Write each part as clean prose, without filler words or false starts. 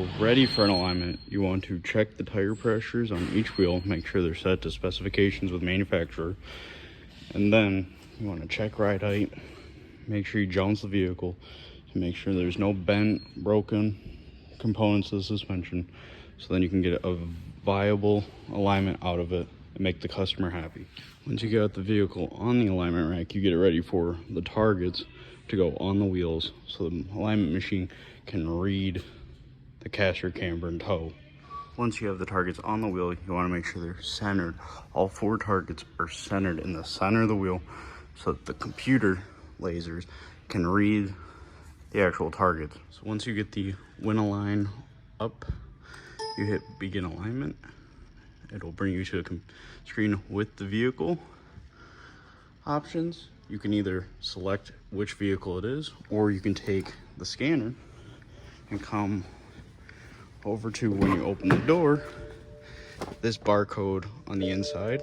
So ready for an alignment, you want to check the tire pressures on each wheel, make sure they're set to specifications with manufacturer. And then you want to check ride height, make sure you jounce the vehicle to make sure there's no bent, broken components of the suspension. So then you can get a viable alignment out of it and make the customer happy. Once you get the vehicle on the alignment rack, you get it ready for the targets to go on the wheels so the alignment machine can read the caster, camber, and toe. Once you have the targets on the wheel, you want to make sure they're centered. All 4 targets are centered in the center of the wheel so that the computer lasers can read the actual targets. So once you get the win align up, you hit begin alignment. It'll bring you to a screen with the vehicle options. You can either select which vehicle it is, or you can take the scanner and come over to, when you open the door, this barcode on the inside.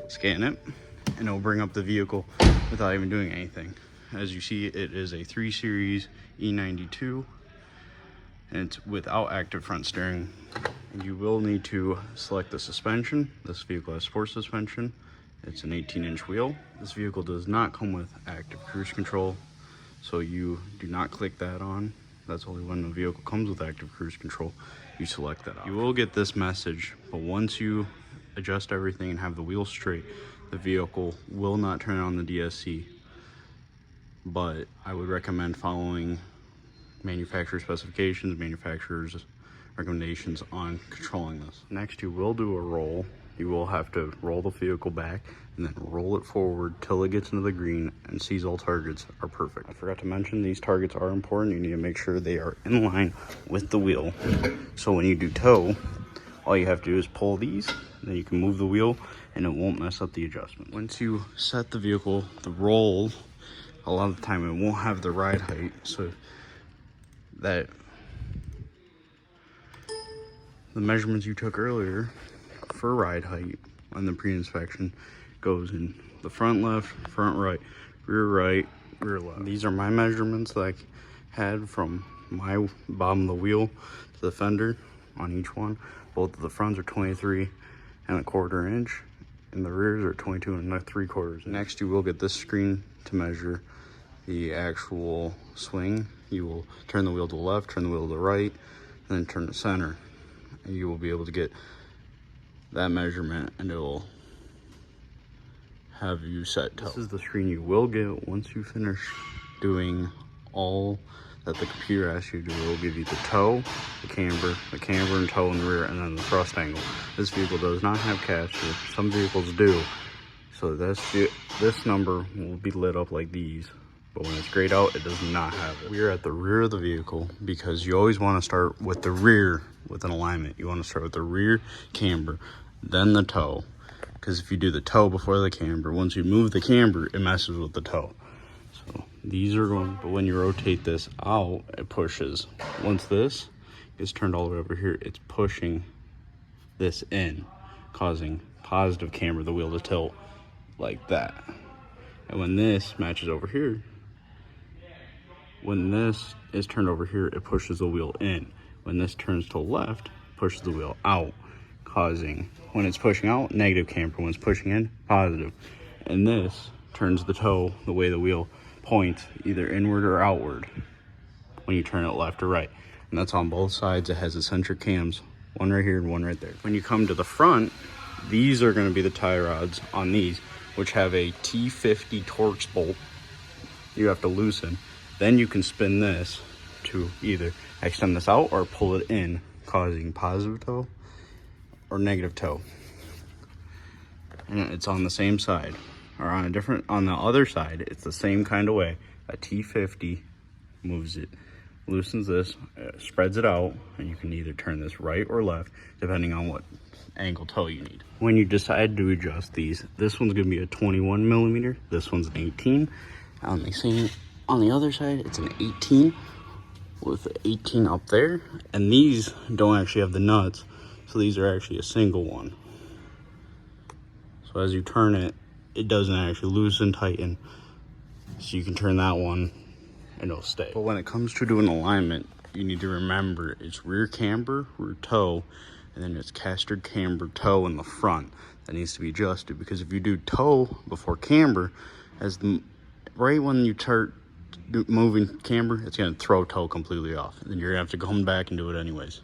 Scan it, and it'll bring up the vehicle without even doing anything. As you see, it is a 3 Series E92, and it's without active front steering. You will need to select the suspension. This vehicle has sport suspension. It's an 18-inch wheel. This vehicle does not come with active cruise control, so you do not click that on. That's only when the vehicle comes with active cruise control, you select that out. You will get this message, but once you adjust everything and have the wheels straight, the vehicle will not turn on the DSC. But I would recommend following manufacturer specifications, manufacturer's recommendations on controlling this. Next, you will do a roll. You will have to roll the vehicle back and then roll it forward till it gets into the green and sees all targets are perfect. I forgot to mention, these targets are important. You need to make sure they are in line with the wheel. So when you do toe, all you have to do is pull these, then you can move the wheel and it won't mess up the adjustment. Once you set the vehicle, the roll, a lot of the time it won't have the ride height, so that the measurements you took earlier for ride height on the pre-inspection goes in the front left, front right, rear left. These are my measurements that I had from my bottom of the wheel to the fender on each one. Both of the fronts are 23¼ inch and the rears are 22¾ inch. Next, you will get this screen to measure the actual swing. You will turn the wheel to the left, turn the wheel to the right, and then turn to center. And you will be able to get that measurement and it will have you set toe. This is the screen you will get once you finish doing all that the computer asks you to do. It will give you the toe, the camber and toe in the rear, and then the thrust angle. This vehicle does not have caster. Some vehicles do. So this number will be lit up like these. But when it's grayed out, it does not have it. We are at the rear of the vehicle because you always want to start with the rear with an alignment. You want to start with the rear camber, then the toe. Because if you do the toe before the camber, once you move the camber, it messes with the toe. So these are going, but when you rotate this out, it pushes. Once this is turned all the way over here, it's pushing this in, causing positive camber, the wheel to tilt like that. And when this matches over here, when this is turned over here, it pushes the wheel in. When this turns to the left, it pushes the wheel out, causing, when it's pushing out, negative camber. When it's pushing in, positive. And this turns the toe the way the wheel points, either inward or outward, when you turn it left or right. And that's on both sides. It has eccentric cams, one right here and one right there. When you come to the front, these are going to be the tie rods on these, which have a T50 Torx bolt you have to loosen. Then you can spin this to either extend this out or pull it in, causing positive toe or negative toe. And it's on the same side, or on the other side, it's the same kind of way. A T50 moves it, loosens this, spreads it out, and you can either turn this right or left, depending on what angle toe you need. When you decide to adjust these, this one's gonna be a 21mm, this one's an 18. On the other side, it's an 18 with 18 up there, and these don't actually have the nuts, so these are actually a single one. So as you turn it, it doesn't actually loosen, tighten, so you can turn that one and it'll stay. But when it comes to doing alignment, you need to remember it's rear camber, rear toe, and then it's caster camber toe in the front that needs to be adjusted, because if you do toe before camber, right when you start moving camber, it's going to throw toe completely off, and then you're going to have to come back and do it anyways.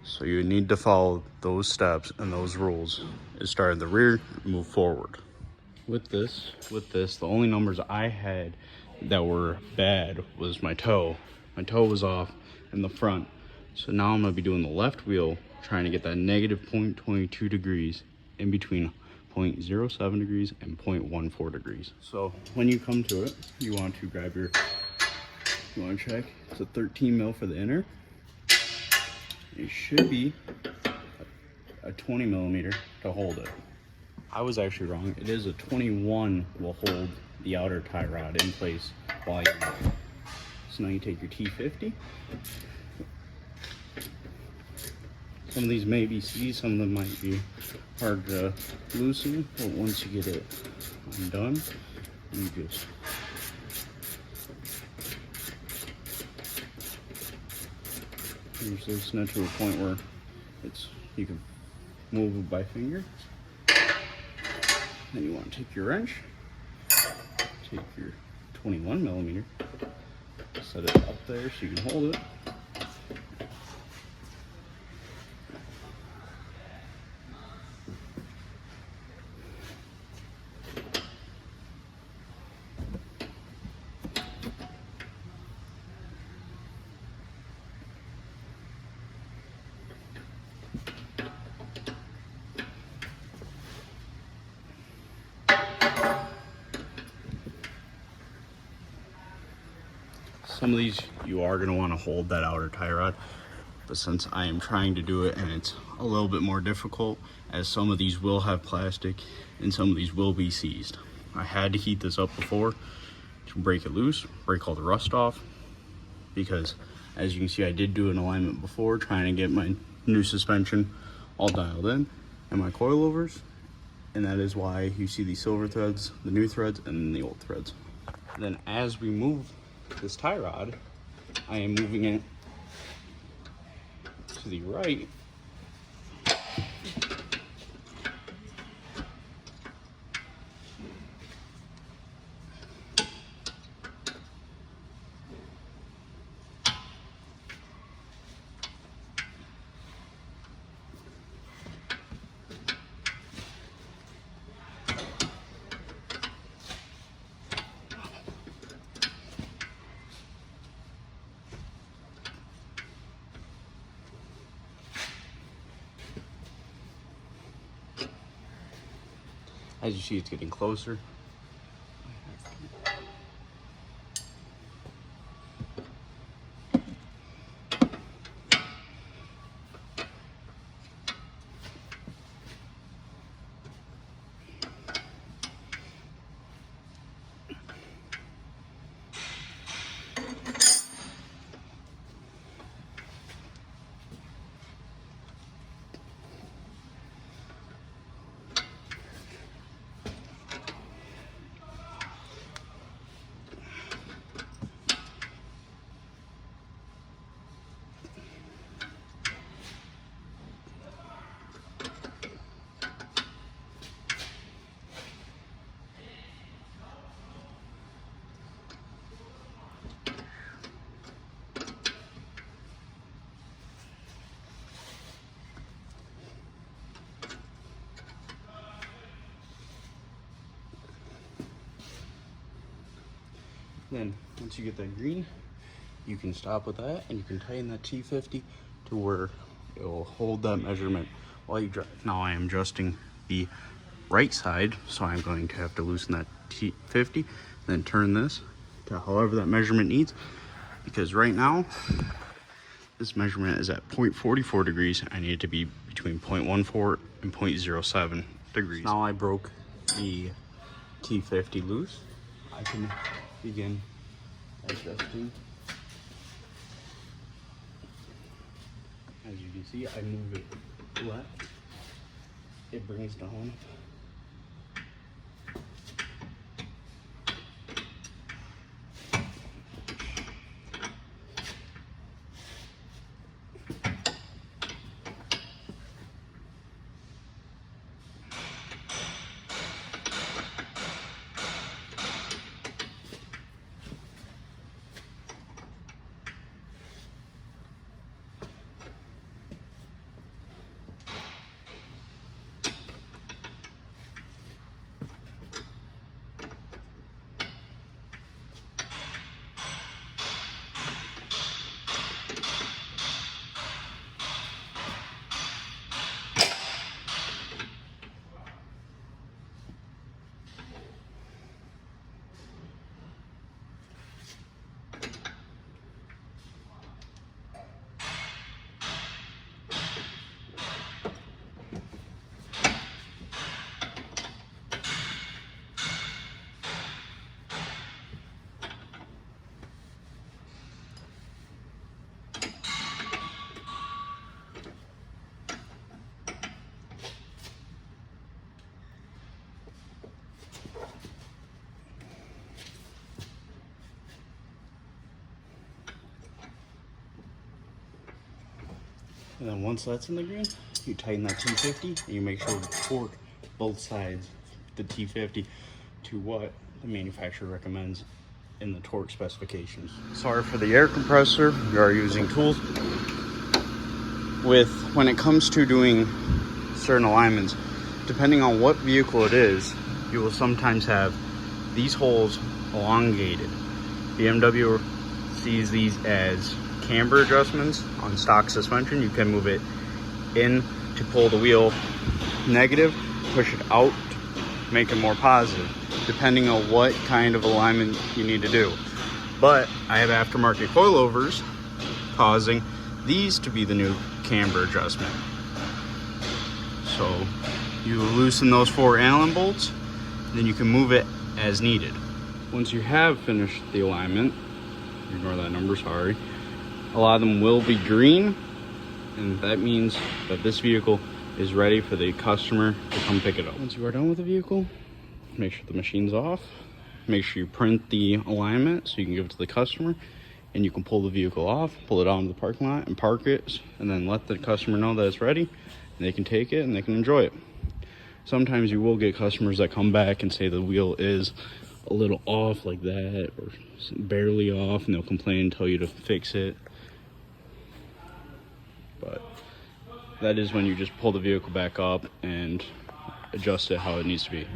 So you need to follow those steps and those rules. Is start at the rear, move forward. With this, the only numbers I had that were bad was my toe. My toe was off in the front. So now I'm gonna be doing the left wheel, trying to get that negative 0.22 degrees in between 0.07 degrees and 0.14 degrees. So when you come to it, you want to grab you want to check, it's a 13 mil for the inner. It should be a 20 millimeter to hold it. I was actually wrong. It is a 21 will hold the outer tie rod in place while you're moving. So now you take your T50. Some of these may be C, some of them might be hard to loosen, but once you get it undone, you just loosen it to a point where you can move it by finger. Then you want to take your wrench, take your 21 millimeter, set it up there so you can hold it. Some of these you are going to want to hold that outer tie rod, but since I am trying to do it and it's a little bit more difficult, as some of these will have plastic and some of these will be seized. I had to heat this up before to break it loose, break all the rust off, because as you can see I did do an alignment before trying to get my new suspension all dialed in and my coilovers, and that is why you see these silver threads, the new threads, and the old threads. And then as we move this tie rod, I am moving it to the right. As you see, it's getting closer. Then once you get that green, you can stop with that and you can tighten that T50 to where it will hold that measurement while you drive. Now I am adjusting the right side, so I'm going to have to loosen that T50, then turn this to however that measurement needs, because right now this measurement is at 0.44 degrees. I need it to be between 0.14 and 0.07 degrees. Now I broke the T50 loose. I can begin adjusting. As you can see, I move it left. It brings down. And then once that's in the green, you tighten that T50 and you make sure to torque both sides, the T50, to what the manufacturer recommends in the torque specifications. Sorry for the air compressor, we are using tools. When it comes to doing certain alignments, depending on what vehicle it is, you will sometimes have these holes elongated. BMW sees these as camber adjustments on stock suspension. You can move it in to pull the wheel negative, push it out to make it more positive, depending on what kind of alignment you need to do. But I have aftermarket coilovers causing these to be the new camber adjustment. So you loosen those 4 Allen bolts, then you can move it as needed. Once you have finished the alignment, ignore that number, sorry, a lot of them will be green, and that means that this vehicle is ready for the customer to come pick it up. Once you are done with the vehicle, make sure the machine's off. Make sure you print the alignment so you can give it to the customer, and you can pull the vehicle off, pull it out into the parking lot and park it, and then let the customer know that it's ready, and they can take it and they can enjoy it. Sometimes you will get customers that come back and say the wheel is a little off like that, or barely off, and they'll complain and tell you to fix it. But that is when you just pull the vehicle back up and adjust it how it needs to be.